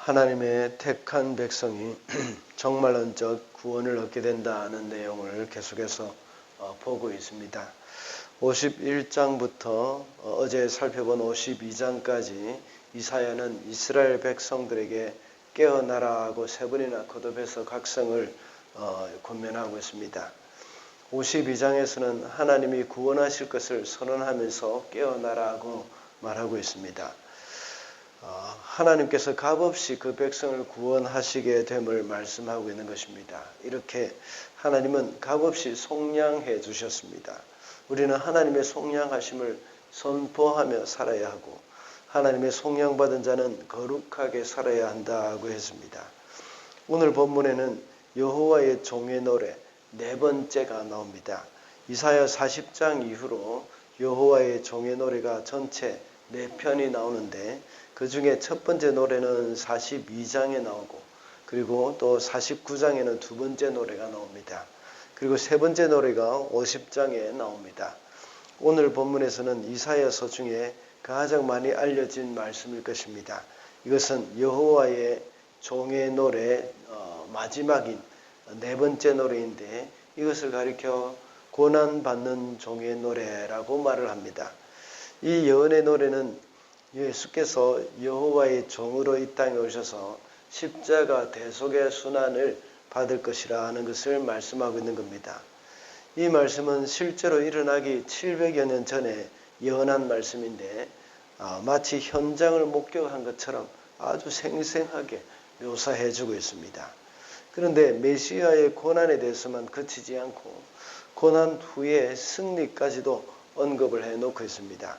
하나님의 택한 백성이 정말론적 구원을 얻게 된다는 내용을 계속해서 보고 있습니다. 51장부터 어제 살펴본 52장까지 이사야는 이스라엘 백성들에게 깨어나라고 세 번이나 거듭해서 각성을 권면하고 있습니다. 52장에서는 하나님이 구원하실 것을 선언하면서 깨어나라고 말하고 있습니다. 하나님께서 값없이 그 백성을 구원하시게 됨을 말씀하고 있는 것입니다. 이렇게 하나님은 값없이 속량해 주셨습니다. 우리는 하나님의 속량하심을 선포하며 살아야 하고 하나님의 속량받은 자는 거룩하게 살아야 한다고 했습니다. 오늘 본문에는 여호와의 종의 노래 네 번째가 나옵니다. 이사야 40장 이후로 여호와의 종의 노래가 전체 4편이 나오는데 그 중에 첫 번째 노래는 42장에 나오고 그리고 또 49장에는 두 번째 노래가 나옵니다. 그리고 세 번째 노래가 50장에 나옵니다. 오늘 본문에서는 이사야서 중에 가장 많이 알려진 말씀일 것입니다. 이것은 여호와의 종의 노래 마지막인 네 번째 노래인데 이것을 가리켜 고난받는 종의 노래라고 말을 합니다. 이 예언의 노래는 예수께서 여호와의 종으로 이 땅에 오셔서 십자가 대속의 순환을 받을 것이라 하는 것을 말씀하고 있는 겁니다. 이 말씀은 실제로 일어나기 700여 년 전에 예언한 말씀인데 마치 현장을 목격한 것처럼 아주 생생하게 묘사해주고 있습니다. 그런데 메시아의 고난에 대해서만 그치지 않고 고난 후의 승리까지도 언급을 해놓고 있습니다.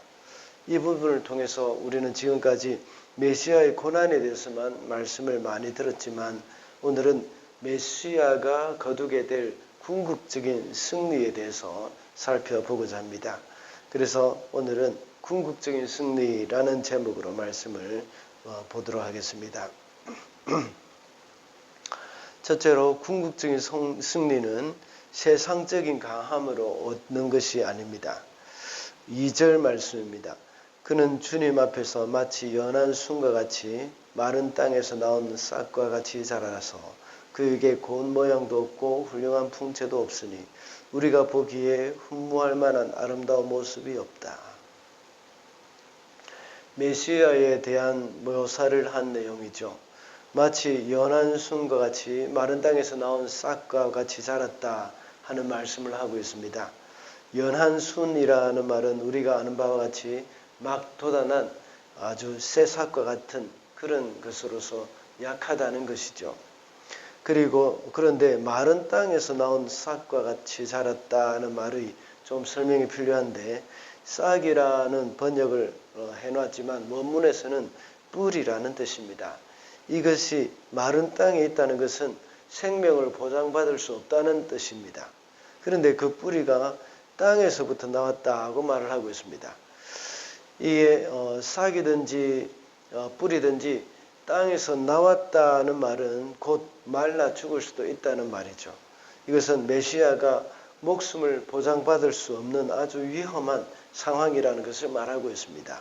이 부분을 통해서 우리는 지금까지 메시아의 고난에 대해서만 말씀을 많이 들었지만 오늘은 메시아가 거두게 될 궁극적인 승리에 대해서 살펴보고자 합니다. 그래서 오늘은 궁극적인 승리라는 제목으로 말씀을 보도록 하겠습니다. 첫째로 궁극적인 승리는 세상적인 강함으로 얻는 것이 아닙니다. 2절 말씀입니다. 그는 주님 앞에서 마치 연한 순과 같이 마른 땅에서 나온 싹과 같이 자라서 그에게 고운 모양도 없고 훌륭한 풍채도 없으니 우리가 보기에 흠모할 만한 아름다운 모습이 없다. 메시아에 대한 묘사를 한 내용이죠. 마치 연한 순과 같이 마른 땅에서 나온 싹과 같이 자랐다 하는 말씀을 하고 있습니다. 연한 순이라는 말은 우리가 아는 바와 같이 막 돋아난 아주 새 싹과 같은 그런 것으로서 약하다는 것이죠. 그런데 마른 땅에서 나온 싹과 같이 자랐다는 말의 좀 설명이 필요한데 싹이라는 번역을 해놨지만 원문에서는 뿌리라는 뜻입니다. 이것이 마른 땅에 있다는 것은 생명을 보장받을 수 없다는 뜻입니다. 그런데 그 뿌리가 땅에서부터 나왔다고 말을 하고 있습니다. 이게 싹이든지 뿌리든지 땅에서 나왔다는 말은 곧 말라 죽을 수도 있다는 말이죠. 이것은 메시아가 목숨을 보장받을 수 없는 아주 위험한 상황이라는 것을 말하고 있습니다.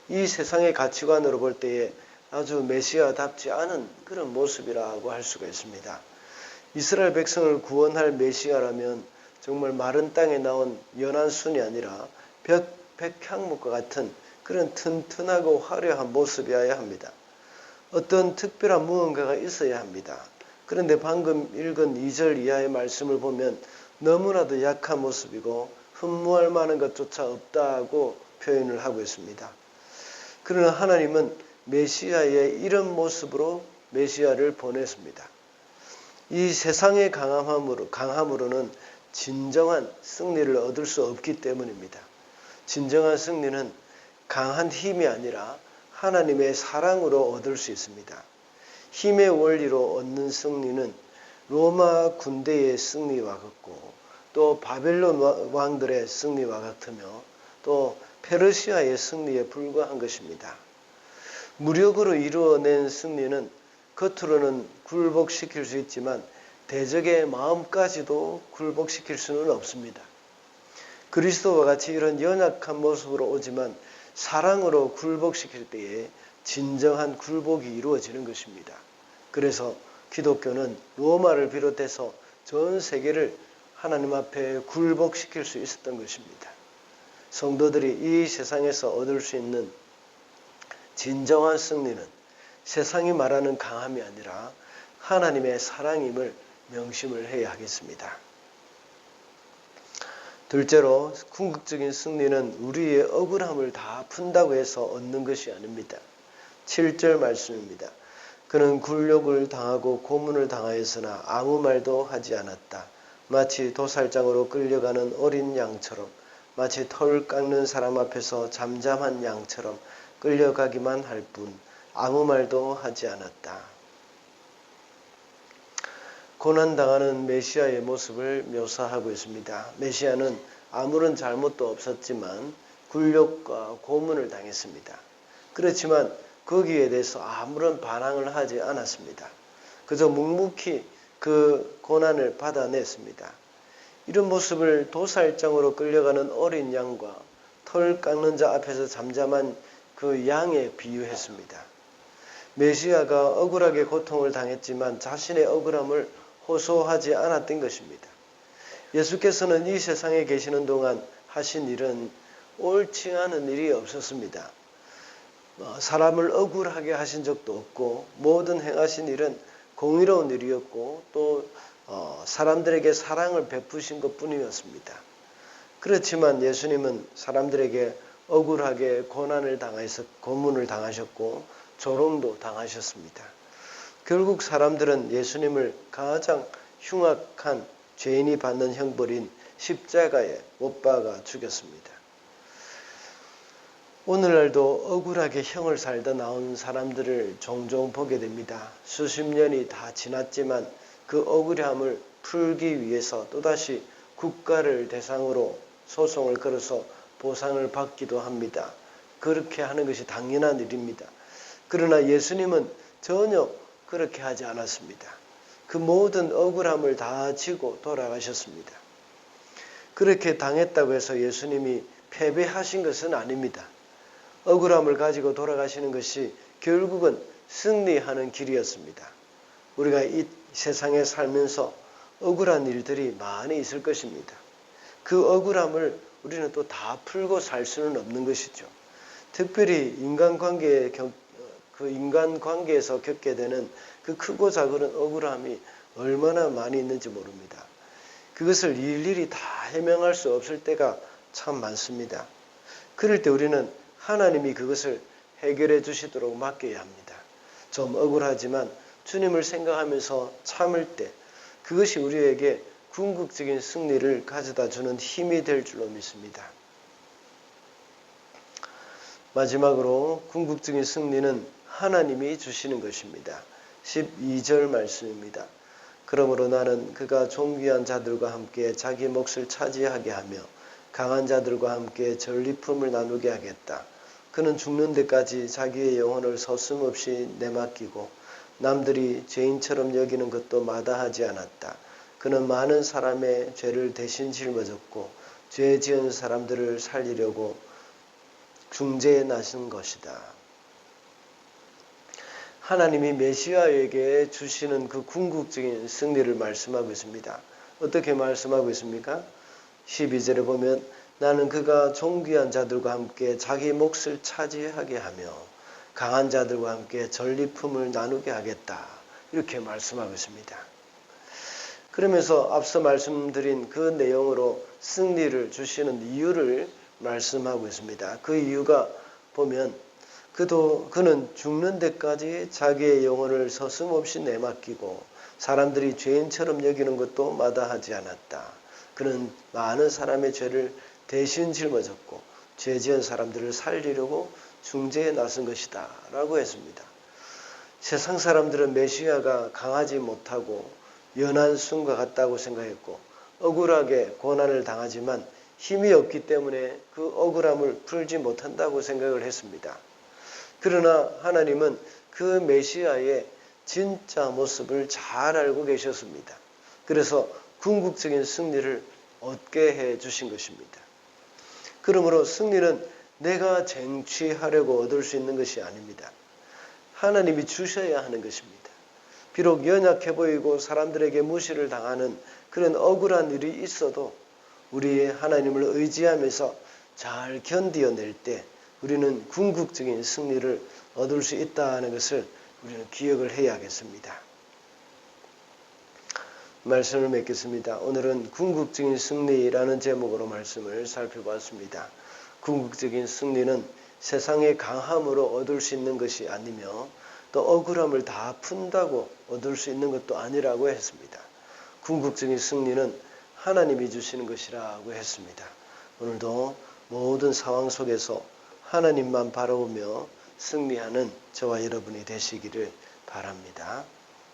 이 세상의 가치관으로 볼 때에 아주 메시아답지 않은 그런 모습이라고 할 수가 있습니다. 이스라엘 백성을 구원할 메시아라면 정말 마른 땅에 나온 연한 순이 아니라 백향목과 같은 그런 튼튼하고 화려한 모습이어야 합니다. 어떤 특별한 무언가가 있어야 합니다. 그런데 방금 읽은 2절 이하의 말씀을 보면 너무나도 약한 모습이고 흠모할 만한 것조차 없다고 표현을 하고 있습니다. 그러나 하나님은 메시아의 이런 모습으로 메시아를 보냈습니다. 이 세상의 강함으로는 진정한 승리를 얻을 수 없기 때문입니다. 진정한 승리는 강한 힘이 아니라 하나님의 사랑으로 얻을 수 있습니다. 힘의 원리로 얻는 승리는 로마 군대의 승리와 같고 또 바벨론 왕들의 승리와 같으며 또 페르시아의 승리에 불과한 것입니다. 무력으로 이루어낸 승리는 겉으로는 굴복시킬 수 있지만 대적의 마음까지도 굴복시킬 수는 없습니다. 그리스도와 같이 이런 연약한 모습으로 오지만 사랑으로 굴복시킬 때에 진정한 굴복이 이루어지는 것입니다. 그래서 기독교는 로마를 비롯해서 전 세계를 하나님 앞에 굴복시킬 수 있었던 것입니다. 성도들이 이 세상에서 얻을 수 있는 진정한 승리는 세상이 말하는 강함이 아니라 하나님의 사랑임을 명심을 해야 하겠습니다. 둘째로 궁극적인 승리는 우리의 억울함을 다 푼다고 해서 얻는 것이 아닙니다. 7절 말씀입니다. 그는 굴욕을 당하고 고문을 당하였으나 아무 말도 하지 않았다. 마치 도살장으로 끌려가는 어린 양처럼, 마치 털 깎는 사람 앞에서 잠잠한 양처럼 끌려가기만 할 뿐 아무 말도 하지 않았다. 고난당하는 메시아의 모습을 묘사하고 있습니다. 메시아는 아무런 잘못도 없었지만 굴욕과 고문을 당했습니다. 그렇지만 거기에 대해서 아무런 반항을 하지 않았습니다. 그저 묵묵히 그 고난을 받아냈습니다. 이런 모습을 도살장으로 끌려가는 어린 양과 털 깎는 자 앞에서 잠잠한 그 양에 비유했습니다. 메시아가 억울하게 고통을 당했지만 자신의 억울함을 호소하지 않았던 것입니다. 예수께서는 이 세상에 계시는 동안 하신 일은 옳지 않은 일이 없었습니다. 사람을 억울하게 하신 적도 없고 모든 행하신 일은 공의로운 일이었고 또 사람들에게 사랑을 베푸신 것뿐이었습니다. 그렇지만 예수님은 사람들에게 억울하게 고난을 당하셔서 고문을 당하셨고 조롱도 당하셨습니다. 결국 사람들은 예수님을 가장 흉악한 죄인이 받는 형벌인 십자가에 못 박아 죽였습니다. 오늘날도 억울하게 형을 살다 나온 사람들을 종종 보게 됩니다. 수십 년이 다 지났지만 그 억울함을 풀기 위해서 또다시 국가를 대상으로 소송을 걸어서 보상을 받기도 합니다. 그렇게 하는 것이 당연한 일입니다. 그러나 예수님은 전혀 그렇게 하지 않았습니다. 그 모든 억울함을 다 지고 돌아가셨습니다. 그렇게 당했다고 해서 예수님이 패배하신 것은 아닙니다. 억울함을 가지고 돌아가시는 것이 결국은 승리하는 길이었습니다. 우리가 이 세상에 살면서 억울한 일들이 많이 있을 것입니다. 그 억울함을 우리는 또 다 풀고 살 수는 없는 것이죠. 특별히 인간관계에서 겪게 되는 그 크고 작은 억울함이 얼마나 많이 있는지 모릅니다. 그것을 일일이 다 해명할 수 없을 때가 참 많습니다. 그럴 때 우리는 하나님이 그것을 해결해 주시도록 맡겨야 합니다. 좀 억울하지만 주님을 생각하면서 참을 때 그것이 우리에게 궁극적인 승리를 가져다 주는 힘이 될 줄로 믿습니다. 마지막으로 궁극적인 승리는 하나님이 주시는 것입니다. 12절 말씀입니다. 그러므로 나는 그가 존귀한 자들과 함께 자기 몫을 차지하게 하며 강한 자들과 함께 전리품을 나누게 하겠다. 그는 죽는 데까지 자기의 영혼을 서슴없이 내맡기고 남들이 죄인처럼 여기는 것도 마다하지 않았다. 그는 많은 사람의 죄를 대신 짊어졌고 죄 지은 사람들을 살리려고 중재에 나선 것이다. 하나님이 메시아에게 주시는 그 궁극적인 승리를 말씀하고 있습니다. 어떻게 말씀하고 있습니까? 12절에 보면 나는 그가 존귀한 자들과 함께 자기 몫을 차지하게 하며 강한 자들과 함께 전리품을 나누게 하겠다. 이렇게 말씀하고 있습니다. 그러면서 앞서 말씀드린 그 내용으로 승리를 주시는 이유를 말씀하고 있습니다. 그 이유가 보면 그는 죽는 데까지 자기의 영혼을 서슴없이 내맡기고 사람들이 죄인처럼 여기는 것도 마다하지 않았다. 그는 많은 사람의 죄를 대신 짊어졌고 죄 지은 사람들을 살리려고 중재에 나선 것이다 라고 했습니다. 세상 사람들은 메시아가 강하지 못하고 연한 순과 같다고 생각했고 억울하게 고난을 당하지만 힘이 없기 때문에 그 억울함을 풀지 못한다고 생각을 했습니다. 그러나 하나님은 그 메시아의 진짜 모습을 잘 알고 계셨습니다. 그래서 궁극적인 승리를 얻게 해 주신 것입니다. 그러므로 승리는 내가 쟁취하려고 얻을 수 있는 것이 아닙니다. 하나님이 주셔야 하는 것입니다. 비록 연약해 보이고 사람들에게 무시를 당하는 그런 억울한 일이 있어도 우리의 하나님을 의지하면서 잘 견디어낼 때 우리는 궁극적인 승리를 얻을 수 있다는 것을 우리는 기억을 해야겠습니다. 말씀을 맺겠습니다. 오늘은 궁극적인 승리라는 제목으로 말씀을 살펴봤습니다. 궁극적인 승리는 세상의 강함으로 얻을 수 있는 것이 아니며 또 억울함을 다 푼다고 얻을 수 있는 것도 아니라고 했습니다. 궁극적인 승리는 하나님이 주시는 것이라고 했습니다. 오늘도 모든 상황 속에서 하나님만 바라보며 승리하는 저와 여러분이 되시기를 바랍니다.